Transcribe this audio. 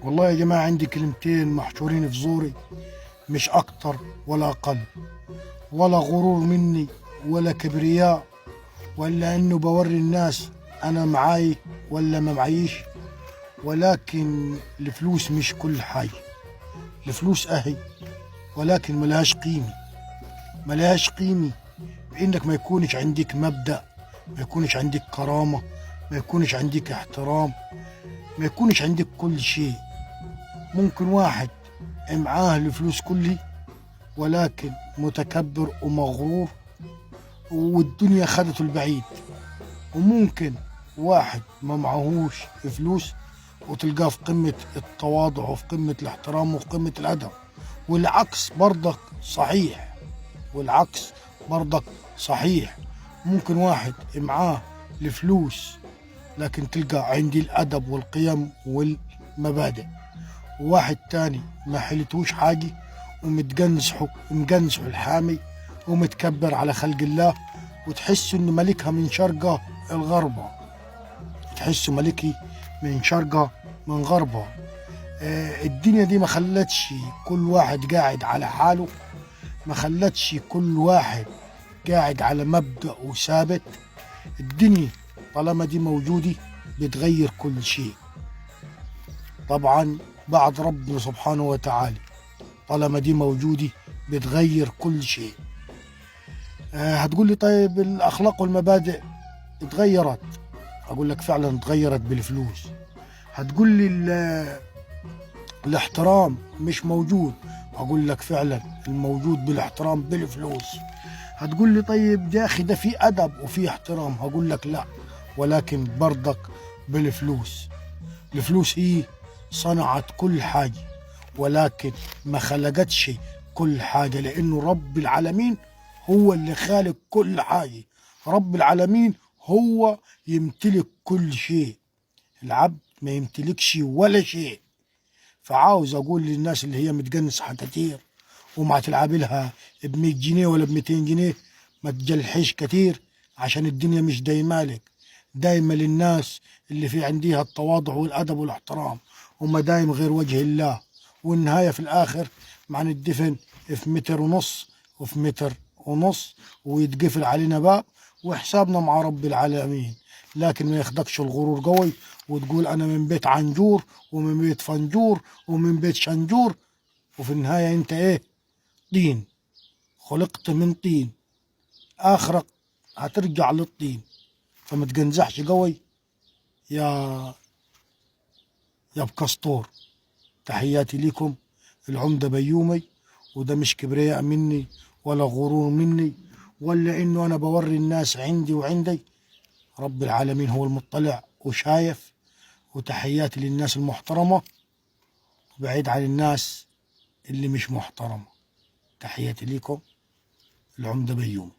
والله يا جماعة عندي كلمتين محشورين في زوري، مش أكتر ولا أقل، ولا غرور مني ولا كبرياء ولا إنه بوري الناس أنا معاي ولا ما معيش. ولكن الفلوس مش كل حاجة. الفلوس أهي، ولكن ملهاش قيمة. ملهاش قيمة بإنك ما يكونش عندك مبدأ، ما يكونش عندك كرامة، ما يكونش عندك احترام، ما يكونش عندك كل شيء. ممكن واحد معاه الفلوس كلها ولكن متكبر ومغرور والدنيا خدته البعيد. وممكن واحد ما معهوش فلوس وتلقاه في قمة التواضع وفي قمة الاحترام وفي قمة الأدب. والعكس برضك صحيح، والعكس برضك صحيح. ممكن واحد معاه الفلوس لكن تلقى عندي الأدب والقيم والمبادئ، وواحد تاني ما حلتوش حاجة ومتجنسحه الحامي ومتكبر على خلق الله، وتحس إن ملكها من شرقه الغربة، تحسه ملكي من شرقه من غربه. الدنيا دي ما خلتش كل واحد قاعد على حاله، ما خلتش كل واحد قاعد على مبدأ وثابت. الدنيا طالما دي موجودة بتغير كل شيء طبعا بعد ربنا سبحانه وتعالى. طالما دي موجودة بتغير كل شيء. هتقول لي طيب الأخلاق والمبادئ اتغيرت؟ أقول لك فعلا اتغيرت بالفلوس. هتقول لي الاحترام مش موجود؟ أقول لك فعلا الموجود بالاحترام بالفلوس. هتقول لي طيب يا أخي ده في أدب وفي احترام؟ هقول لك لا، ولكن برضك بالفلوس. الفلوس هي صنعت كل حاجة ولكن ما خلقتش كل حاجة، لأنه رب العالمين هو اللي خالق كل حاجة. رب العالمين هو يمتلك كل شيء، العبد ما يمتلكش ولا شيء. فعاوز أقول للناس اللي هي متجنسة كتير وما تلعب لها ب100 جنيه ولا ب200 جنيه، ما تجلحش كتير عشان الدنيا مش دايما لك، دايما للناس اللي في عندها التواضع والأدب والاحترام، وما دايم غير وجه الله. والنهاية في الآخر مع الدفن في 1.5 متر وفي 1.5 متر، ويتقفل علينا باب وحسابنا مع رب العالمين. لكن ما ياخدكش الغرور قوي وتقول أنا من بيت عنجور ومن بيت فنجور ومن بيت شنجور، وفي النهاية أنت إيه؟ طين، خلقت من طين، آخرك هترجع للطين. فما تجنزحش قوي يا بكسطور. تحياتي لكم، العمدة بيومي، وده مش كبرياء مني ولا غرور مني ولا إنه أنا بوري الناس عندي وعندي. رب العالمين هو المطلع وشايف. وتحياتي للناس المحترمة وبعيد عن الناس اللي مش محترمة. تحياتي لكم، العمدة بيومي.